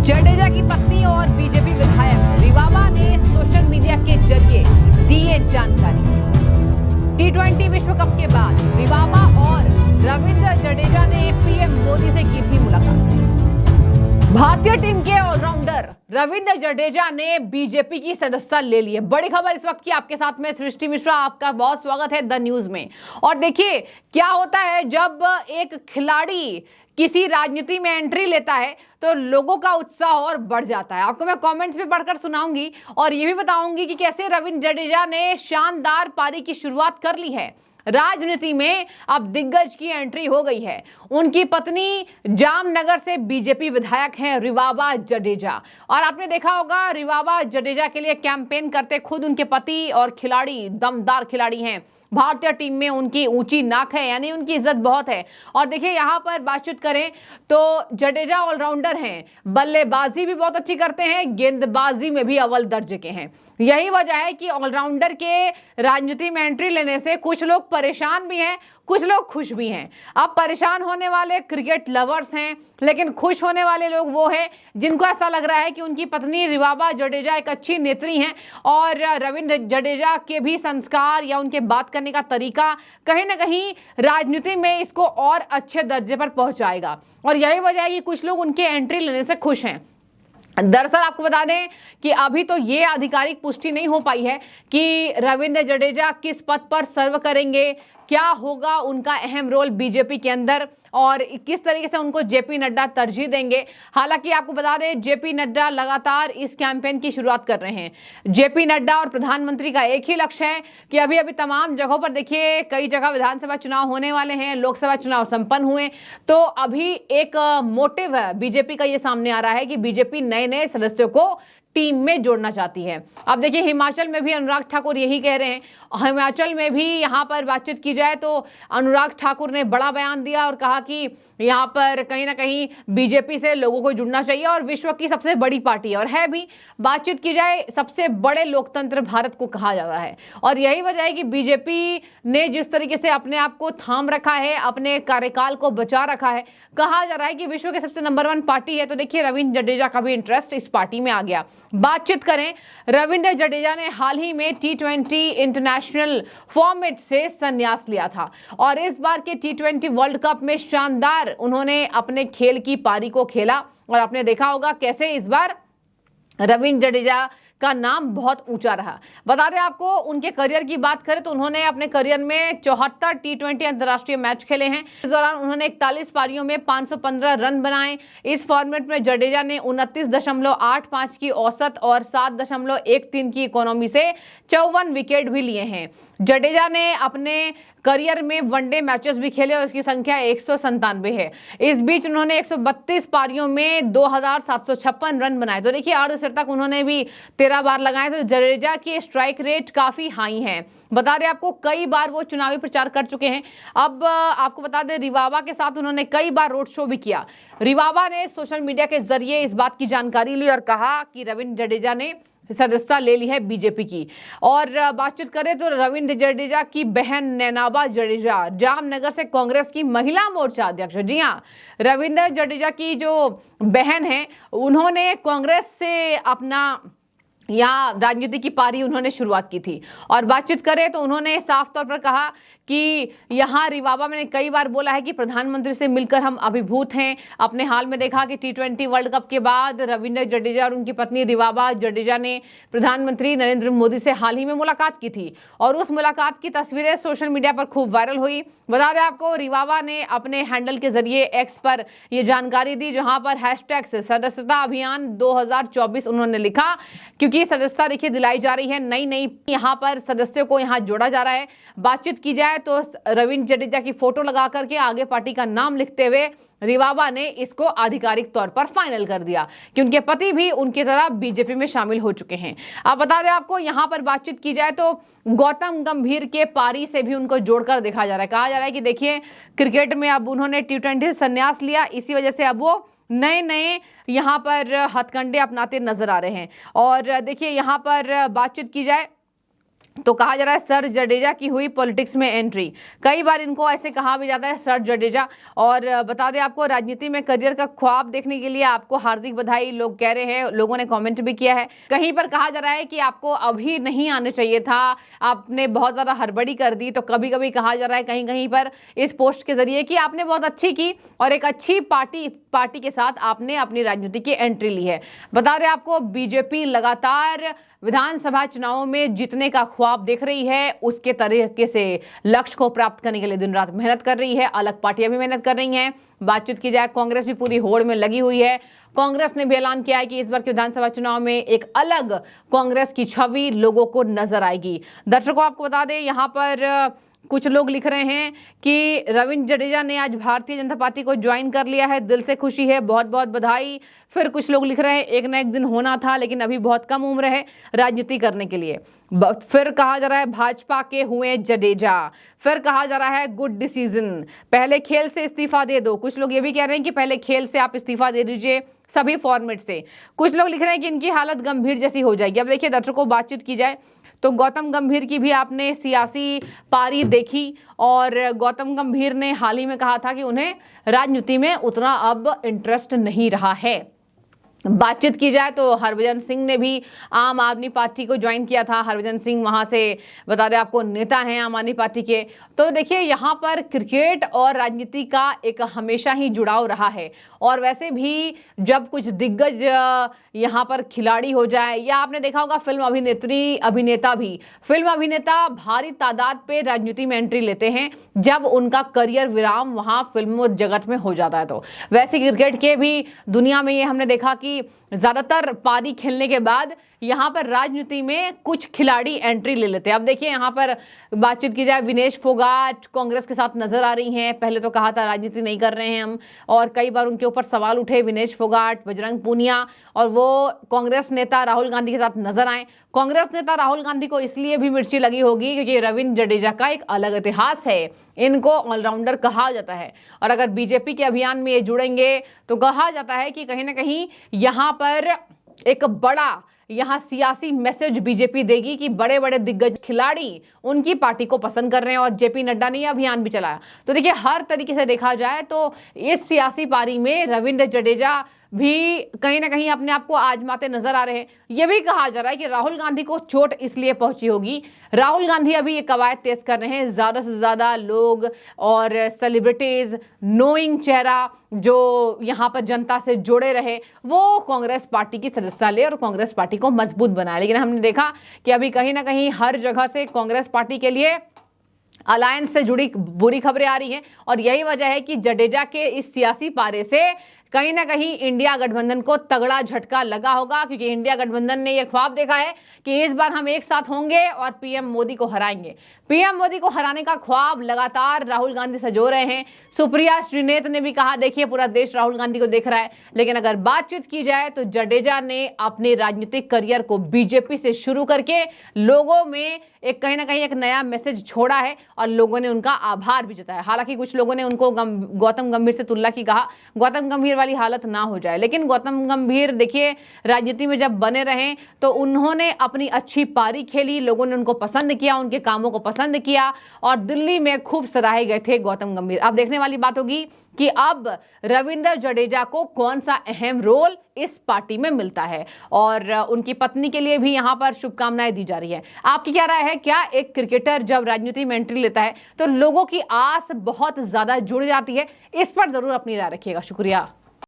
जडेजा की पत्नी और बीजेपी विधायक रिवाबा ने सोशल मीडिया के जरिए दी ये जानकारी। T20 विश्व कप के बाद रिवाबा और रविंद्र जडेजा ने पीएम मोदी से की थी मुलाकात। भारतीय टीम के ऑलराउंडर रविंद्र जडेजा ने बीजेपी की सदस्यता ले ली है। बड़ी खबर इस वक्त की आपके साथ में सृष्टि मिश्रा, आपका बहुत स्वागत है द न्यूज में। और देखिए क्या होता है जब एक खिलाड़ी किसी राजनीति में एंट्री लेता है तो लोगों का उत्साह और बढ़ जाता है। आपको मैं कमेंट्स में पढ़कर सुनाऊंगी और ये भी बताऊंगी कि कैसे रविंद्र जडेजा ने शानदार पारी की शुरुआत कर ली है। राजनीति में अब दिग्गज की एंट्री हो गई है। उनकी पत्नी जामनगर से बीजेपी विधायक हैं रिवाबा जडेजा, और आपने देखा होगा रिवाबा जडेजा के लिए कैंपेन करते खुद उनके पति और खिलाड़ी दमदार खिलाड़ी हैं। भारतीय टीम में उनकी ऊंची नाक है, यानी उनकी इज्जत बहुत है। और देखिए यहाँ पर बातचीत करें तो जडेजा ऑलराउंडर हैं, बल्लेबाजी भी बहुत अच्छी करते हैं, गेंदबाजी में भी अव्वल दर्जे के हैं। यही वजह है कि ऑलराउंडर के राजनीति में एंट्री लेने से कुछ लोग परेशान भी हैं, कुछ लोग खुश भी हैं। अब परेशान होने वाले क्रिकेट लवर्स हैं, लेकिन खुश होने वाले लोग वो हैं जिनको ऐसा लग रहा है कि उनकी पत्नी रिवाबा जडेजा एक अच्छी नेत्री हैं और रविंद्र जडेजा के भी संस्कार या उनके बात करने का तरीका कहीं ना कहीं राजनीति में इसको और अच्छे दर्जे पर पहुंचाएगा। और यही वजह है कि कुछ लोग उनके एंट्री लेने से खुश हैं। दरअसल आपको बता दें कि अभी तो ये आधिकारिक पुष्टि नहीं हो पाई है कि रविंद्र जडेजा किस पद पर सर्व करेंगे, क्या होगा उनका अहम रोल बीजेपी के अंदर और किस तरीके से उनको जेपी नड्डा तरजीह देंगे। हालांकि आपको बता दें जेपी नड्डा लगातार इस कैंपेन की शुरुआत कर रहे हैं। जेपी नड्डा और प्रधानमंत्री का एक ही लक्ष्य है कि अभी तमाम जगहों पर देखिए कई जगह विधानसभा चुनाव होने वाले हैं, लोकसभा चुनाव संपन्न हुए, तो अभी एक मोटिव है बीजेपी का ये सामने आ रहा है कि बीजेपी नए नए सदस्यों को टीम में जोड़ना चाहती है। अब देखिए हिमाचल में भी अनुराग ठाकुर यही कह रहे हैं। हिमाचल में भी यहाँ पर बातचीत की जाए तो अनुराग ठाकुर ने बड़ा बयान दिया और कहा कि यहाँ पर कहीं ना कहीं बीजेपी से लोगों को जुड़ना चाहिए और विश्व की सबसे बड़ी पार्टी है, और है भी। बातचीत की जाए सबसे बड़े लोकतंत्र भारत को कहा जाता है, और यही वजह है कि बीजेपी ने जिस तरीके से अपने आप को थाम रखा है, अपने कार्यकाल को बचा रखा है, कहा जा रहा है कि विश्व के सबसे नंबर 1 पार्टी है। तो देखिए रविंद्र जडेजा का भी इंटरेस्ट इस पार्टी में आ गया। बातचीत करें, रविंद्र जडेजा ने हाल ही में T20 इंटरनेशनल फॉर्मेट से संन्यास लिया था और इस बार के T20 वर्ल्ड कप में शानदार उन्होंने अपने खेल की पारी को खेला। और आपने देखा होगा कैसे इस बार रविंद्र जडेजा का नाम बहुत ऊंचा रहा। बता दें आपको उनके करियर की बात करें तो उन्होंने अपने करियर में 74 T20 अंतर्राष्ट्रीय मैच खेले हैं। इस दौरान उन्होंने 41 पारियों में 515 रन बनाए। इस फॉर्मेट में जडेजा ने 29.85 की औसत और 7.13 की इकोनॉमी से 54 विकेट भी लिए हैं। जडेजा ने अपने करियर में वनडे मैचेस भी खेले और इसकी संख्या 197 है। इस बीच उन्होंने 132 पारियों में 2756 रन बनाए। तो देखिए अर्धशतक उन्होंने भी 13 बार लगाए। तो जडेजा की स्ट्राइक रेट काफी हाई है। बता दें आपको कई बार वो चुनावी प्रचार कर चुके हैं। अब आपको बता दें रिवाबा के साथ उन्होंने कई बार रोड शो भी किया। रिवाबा ने सोशल मीडिया के जरिए इस बात की जानकारी ली और कहा कि रविंद्र जडेजा ने सदस्यता ले ली है बीजेपी की। और बातचीत करें तो रविंद्र जडेजा की बहन नैनाबा जडेजा जामनगर से कांग्रेस की महिला मोर्चा अध्यक्ष, जी हाँ, रविंद्र जडेजा की जो बहन है उन्होंने कांग्रेस से अपना यहाँ राजनीति की पारी उन्होंने शुरुआत की थी। और बातचीत करें तो उन्होंने साफ तौर पर कहा कि यहाँ रिवाबा मैंने कई बार बोला है कि प्रधानमंत्री से मिलकर हम अभिभूत हैं। अपने हाल में देखा कि T20 वर्ल्ड कप के बाद रविंद्र जडेजा और उनकी पत्नी रिवाबा जडेजा ने प्रधानमंत्री नरेंद्र मोदी से हाल ही में मुलाकात की थी और उस मुलाकात की तस्वीरें सोशल मीडिया पर खूब वायरल हुई। बता दें आपको रिवाबा ने अपने हैंडल के जरिए एक्स पर यह जानकारी दी, जहां पर हैशटैग से सदस्यता अभियान 2024 उन्होंने लिखा, क्योंकि सदस्यता देखिए दिलाई जा रही है, नई नई यहाँ पर सदस्यों को यहाँ जोड़ा जा रहा है। बातचीत की जाए तो रविंद्र जडेजा की फोटो लगा करके आगे पार्टी का नाम लिखते हुए रिवाबा ने इसको आधिकारिक तौर पर फाइनल कर दिया कि उनके पति भी उनकी तरह बीजेपी में शामिल हो चुके हैं। अब बता दें आपको यहाँ पर बातचीत की जाए तो गौतम गंभीर के पारी से भी उनको जोड़कर देखा जा रहा है। कहा जा रहा है कि देखिए क्रिकेट में अब उन्होंने T20 संन्यास लिया, इसी वजह से अब वो नए नए यहाँ पर हथकंडे अपनाते नजर आ रहे हैं। और देखिए यहाँ पर बातचीत की जाए तो कहा जा रहा है सर जडेजा की हुई पॉलिटिक्स में एंट्री। कई बार इनको ऐसे कहा भी जाता है सर जडेजा। और बता दें आपको, राजनीति में करियर का ख्वाब देखने के लिए आपको हार्दिक बधाई लोग कह रहे हैं, लोगों ने कमेंट भी किया है। कहीं पर कहा जा रहा है कि आपको अभी नहीं आने चाहिए था, आपने बहुत ज्यादा हड़बड़ी कर दी। तो कभी कभी कहा जा रहा है कहीं कहीं पर इस पोस्ट के जरिए कि आपने बहुत अच्छी की और एक अच्छी पार्टी के साथ आपने अपनी राजनीति की एंट्री ली है। बता रहे आपको, बीजेपी लगातार विधानसभा चुनावों में जीतने का ख्वाब देख रही है, उसके तरीके से लक्ष्य को प्राप्त करने के लिए दिन रात मेहनत कर रही है। अलग पार्टियां भी मेहनत कर रही हैं। बातचीत की जाए, कांग्रेस भी पूरी होड़ में लगी हुई है। कांग्रेस ने भी ऐलान किया है कि इस बार के विधानसभा चुनाव में एक अलग कांग्रेस की छवि लोगों को नजर आएगी। दर्शकों, आपको बता दें, यहाँ पर कुछ लोग लिख रहे हैं कि रविंद्र जडेजा ने आज भारतीय जनता पार्टी को ज्वाइन कर लिया है, दिल से खुशी है, बहुत बहुत बधाई। फिर कुछ लोग लिख रहे हैं एक ना एक दिन होना था, लेकिन अभी बहुत कम उम्र है राजनीति करने के लिए। फिर कहा जा रहा है भाजपा के हुए जडेजा। फिर कहा जा रहा है गुड डिसीजन, पहले खेल से इस्तीफा दे दो। कुछ लोग ये भी कह रहे हैं कि पहले खेल से आप इस्तीफा दे दीजिए, सभी फॉर्मेट से। कुछ लोग लिख रहे हैं कि इनकी हालत गंभीर जैसी हो जाएगी। अब देखिए दर्शकों, बातचीत की जाए तो गौतम गंभीर की भी आपने सियासी पारी देखी, और गौतम गंभीर ने हाल ही में कहा था कि उन्हें राजनीति में उतना अब इंटरेस्ट नहीं रहा है। बातचीत की जाए तो हरभजन सिंह ने भी आम आदमी पार्टी को ज्वाइन किया था। हरभजन सिंह वहां से बता दें आपको नेता हैं आम आदमी पार्टी के। तो देखिए यहाँ पर क्रिकेट और राजनीति का एक हमेशा ही जुड़ाव रहा है। और वैसे भी जब कुछ दिग्गज यहाँ पर खिलाड़ी हो जाए, या आपने देखा होगा फिल्म अभिनेत्री अभिनेता भी, फिल्म अभिनेता भारी तादाद पे राजनीति में एंट्री लेते हैं जब उनका करियर विराम वहां फिल्म जगत में हो जाता है। तो वैसे क्रिकेट के भी दुनिया में ये हमने देखा कि ज्यादातर पारी खेलने के बाद यहाँ पर राजनीति में कुछ खिलाड़ी एंट्री ले लेते हैं। अब देखिए यहाँ पर बातचीत की जाए, विनेश फोगाट कांग्रेस के साथ नजर आ रही हैं। पहले तो कहा था राजनीति नहीं कर रहे हैं हम, और कई बार उनके ऊपर सवाल उठे। विनेश फोगाट, बजरंग पूनिया, और वो कांग्रेस नेता राहुल गांधी के साथ नजर आए। कांग्रेस नेता राहुल गांधी को इसलिए भी मिर्ची लगी होगी क्योंकि रविंद्र जडेजा का एक अलग इतिहास है, इनको ऑलराउंडर कहा जाता है। और अगर बीजेपी के अभियान में ये जुड़ेंगे तो कहा जाता है कि कहीं ना कहीं यहाँ पर एक बड़ा यहाँ सियासी मैसेज बीजेपी देगी कि बड़े बड़े दिग्गज खिलाड़ी उनकी पार्टी को पसंद कर रहे हैं। और जेपी नड्डा ने यह अभियान भी चलाया। तो देखिए हर तरीके से देखा जाए तो इस सियासी पारी में रविंद्र जडेजा भी कहीं ना कहीं अपने आप को आजमाते नजर आ रहे हैं। यह भी कहा जा रहा है कि राहुल गांधी को चोट इसलिए पहुंची होगी, राहुल गांधी अभी ये कवायद तेज कर रहे हैं, ज्यादा से ज्यादा लोग और सेलिब्रिटीज, नोइंग चेहरा जो यहाँ पर जनता से जुड़े रहे, वो कांग्रेस पार्टी की सदस्यता ले और कांग्रेस पार्टी को मजबूत बनाए। लेकिन हमने देखा कि अभी कहीं ना कहीं हर जगह से कांग्रेस पार्टी के लिए अलायंस से जुड़ी बुरी खबरें आ रही हैं। और यही वजह है कि जडेजा के इस सियासी पारे से कहीं ना कहीं इंडिया गठबंधन को तगड़ा झटका लगा होगा, क्योंकि इंडिया गठबंधन ने यह ख्वाब देखा है कि इस बार हम एक साथ होंगे और पीएम मोदी को हराएंगे। पीएम मोदी को हराने का ख्वाब लगातार राहुल गांधी सजो रहे हैं। सुप्रिया श्रीनेत ने भी कहा, देखिए पूरा देश राहुल गांधी को देख रहा है। लेकिन अगर बातचीत की जाए तो जडेजा ने अपने राजनीतिक करियर को बीजेपी से शुरू करके लोगों में एक कहीं ना कहीं एक नया मैसेज छोड़ा है, और लोगों ने उनका आभार भी जताया। हालांकि कुछ लोगों ने उनको गौतम गंभीर से तुलना की, कहा गौतम गंभीर वाली हालत ना हो जाए। लेकिन गौतम गंभीर देखिए राजनीति में जब बने रहे तो उन्होंने अपनी अच्छी पारी खेली, लोगों ने उनको पसंद किया, उनके कामों को पसंद किया, और दिल्ली में खूब सराहे गए थे गौतम गंभीर। अब देखने वाली बात होगी कि अब रविंद्र जडेजा को कौन सा अहम रोल इस पार्टी में मिलता है, और उनकी पत्नी के लिए भी यहां पर शुभकामनाएं दी जा रही है। आपकी क्या राय है? क्या एक क्रिकेटर जब राजनीति में एंट्री लेता है तो लोगों की आस बहुत ज्यादा जुड़ जाती है? इस पर जरूर अपनी राय रखिएगा। शुक्रिया।